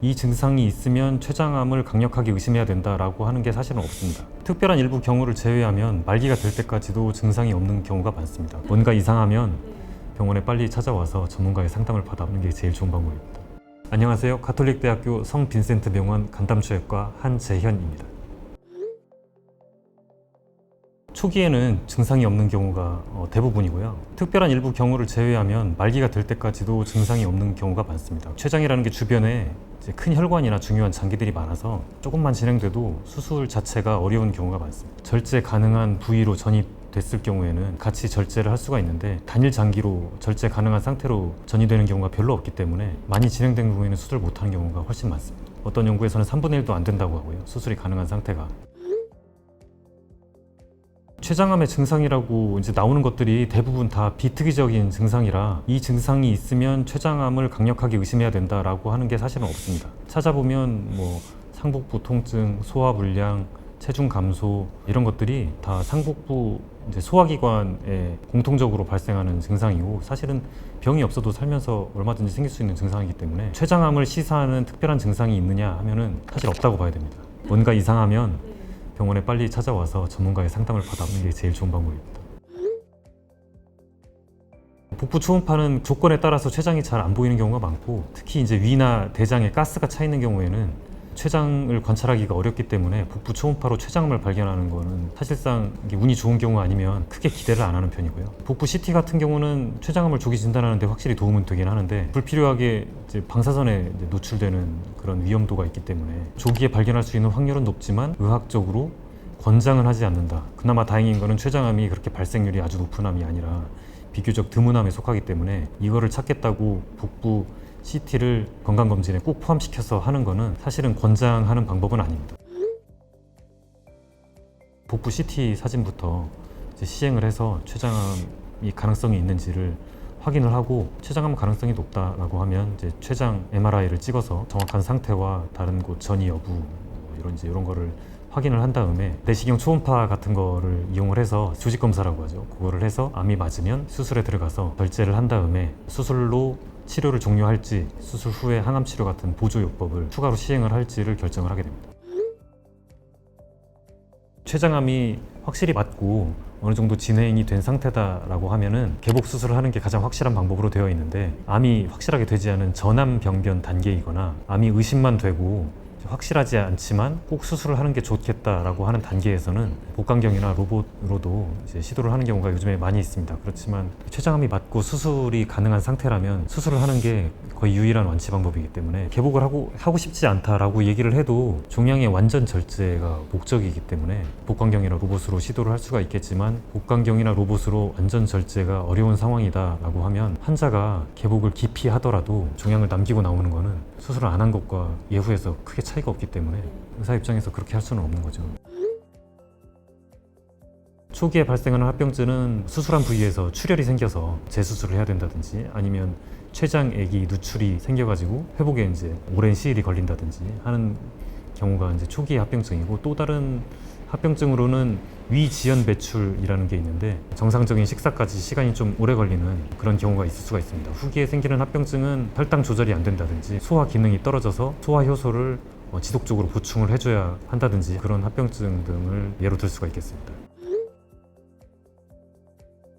이 증상이 있으면 췌장암을 강력하게 의심해야 된다라고 하는 게 사실은 없습니다. 특별한 일부 경우를 제외하면 말기가 될 때까지도 증상이 없는 경우가 많습니다. 뭔가 이상하면 병원에 빨리 찾아와서 전문가의 상담을 받아보는 게 제일 좋은 방법입니다. 안녕하세요. 가톨릭대학교 성빈센트 병원 간담초외과 한재현입니다. 초기에는 증상이 없는 경우가 대부분이고요. 특별한 일부 경우를 제외하면 말기가 될 때까지도 증상이 없는 경우가 많습니다. 췌장이라는 게 주변에 이제 큰 혈관이나 중요한 장기들이 많아서 조금만 진행돼도 수술 자체가 어려운 경우가 많습니다. 절제 가능한 부위로 전이됐을 경우에는 같이 절제를 할 수가 있는데 단일 장기로 절제 가능한 상태로 전이되는 경우가 별로 없기 때문에 많이 진행된 경우에는 수술을 못하는 경우가 훨씬 많습니다. 어떤 연구에서는 3분의 1도 안 된다고 하고요. 수술이 가능한 상태가. 췌장암의 증상이라고 이제 나오는 것들이 대부분 다 비특이적인 증상이라 이 증상이 있으면 췌장암을 강력하게 의심해야 된다라고 하는 게 사실은 없습니다. 찾아보면 상복부 통증, 소화불량, 체중 감소 이런 것들이 다 상복부 이제 소화기관에 공통적으로 발생하는 증상이고 사실은 병이 없어도 살면서 얼마든지 생길 수 있는 증상이기 때문에 췌장암을 시사하는 특별한 증상이 있느냐 하면은 사실 없다고 봐야 됩니다. 뭔가 이상하면 병원에 빨리 찾아와서 전문가의 상담을 받아보는 게 제일 좋은 방법입니다. 복부 초음파는 조건에 따라서 췌장이 잘 안 보이는 경우가 많고 특히 이제 위나 대장에 가스가 차 있는 경우에는 췌장을 관찰하기가 어렵기 때문에 복부 초음파로 췌장암을 발견하는 거는 사실상 이게 운이 좋은 경우 아니면 크게 기대를 안 하는 편이고요. 복부 CT 같은 경우는 췌장암을 조기 진단하는 데 확실히 도움은 되긴 하는데 불필요하게 이제 방사선에 이제 노출되는 그런 위험도가 있기 때문에 조기에 발견할 수 있는 확률은 높지만 의학적으로 권장은 하지 않는다. 그나마 다행인 거는 췌장암이 그렇게 발생률이 아주 높은 암이 아니라 비교적 드문 암에 속하기 때문에 이거를 찾겠다고 복부 CT를 건강검진에 꼭 포함시켜서 하는 거는 사실은 권장하는 방법은 아닙니다. 복부 CT 사진부터 이제 시행을 해서 췌장암이 가능성이 있는지를 확인을 하고 췌장암 가능성이 높다라고 하면 이제 췌장 MRI를 찍어서 정확한 상태와 다른 곳 전이 여부 이런 거를 확인을 한 다음에 내시경 초음파 같은 거를 이용을 해서 조직 검사라고 하죠. 그거를 해서 암이 맞으면 수술에 들어가서 절제를 한 다음에 수술로 치료를 종료할지 수술 후에 항암 치료 같은 보조요법을 추가로 시행을 할지를 결정을 하게 됩니다. 췌장암이 확실히 맞고 어느 정도 진행이 된 상태다라고 하면은 개복 수술을 하는 게 가장 확실한 방법으로 되어 있는데 암이 확실하게 되지 않은 전암 병변 단계이거나 암이 의심만 되고 확실하지 않지만 꼭 수술을 하는 게 좋겠다라고 하는 단계에서는 복강경이나 로봇으로도 이제 시도를 하는 경우가 요즘에 많이 있습니다. 그렇지만 췌장암이 맞고 수술이 가능한 상태라면 수술을 하는 게 거의 유일한 완치 방법이기 때문에 개복을 하고 싶지 않다라고 얘기를 해도 종양의 완전 절제가 목적이기 때문에 복강경이나 로봇으로 시도를 할 수가 있겠지만 복강경이나 로봇으로 완전 절제가 어려운 상황이다라고 하면 환자가 개복을 기피 하더라도 종양을 남기고 나오는 거는 수술을 안 한 것과 예후에서 크게 차이가 없기 때문에 의사 입장에서 그렇게 할 수는 없는 거죠. 초기에 발생하는 합병증은 수술한 부위에서 출혈이 생겨서 재수술을 해야 된다든지 아니면 췌장액이 누출이 생겨가지고 회복에 이제 오랜 시일이 걸린다든지 하는 경우가 이제 초기의 합병증이고 또 다른 합병증으로는 위지연 배출이라는 게 있는데 정상적인 식사까지 시간이 좀 오래 걸리는 그런 경우가 있을 수가 있습니다. 후기에 생기는 합병증은 혈당 조절이 안 된다든지 소화 기능이 떨어져서 소화 효소를 지속적으로 보충을 해줘야 한다든지 그런 합병증 등을 예로 들 수가 있겠습니다.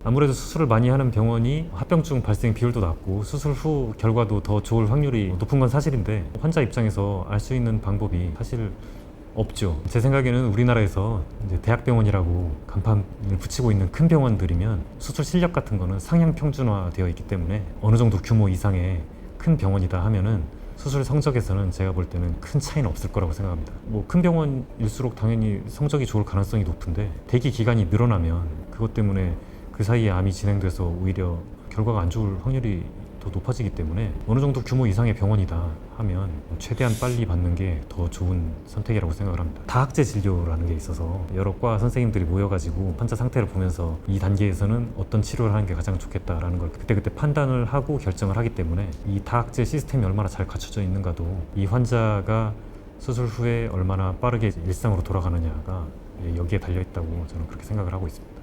아무래도 수술을 많이 하는 병원이 합병증 발생 비율도 낮고 수술 후 결과도 더 좋을 확률이 높은 건 사실인데 환자 입장에서 알 수 있는 방법이 사실 없죠. 제 생각에는 우리나라에서 이제 대학병원이라고 간판을 붙이고 있는 큰 병원들이면 수술 실력 같은 거는 상향 평준화되어 있기 때문에 어느 정도 규모 이상의 큰 병원이다 하면은 수술 성적에서는 제가 볼 때는 큰 차이는 없을 거라고 생각합니다. 큰 병원일수록 당연히 성적이 좋을 가능성이 높은데 대기 기간이 늘어나면 그것 때문에 그 사이에 암이 진행돼서 오히려 결과가 안 좋을 확률이 더 높아지기 때문에 어느 정도 규모 이상의 병원이다 하면 최대한 빨리 받는 게 더 좋은 선택이라고 생각을 합니다. 다학제 진료라는 게 있어서 여러 과 선생님들이 모여가지고 환자 상태를 보면서 이 단계에서는 어떤 치료를 하는 게 가장 좋겠다라는 걸 그때그때 판단을 하고 결정을 하기 때문에 이 다학제 시스템이 얼마나 잘 갖춰져 있는가도 이 환자가 수술 후에 얼마나 빠르게 일상으로 돌아가느냐가 여기에 달려있다고 저는 그렇게 생각을 하고 있습니다.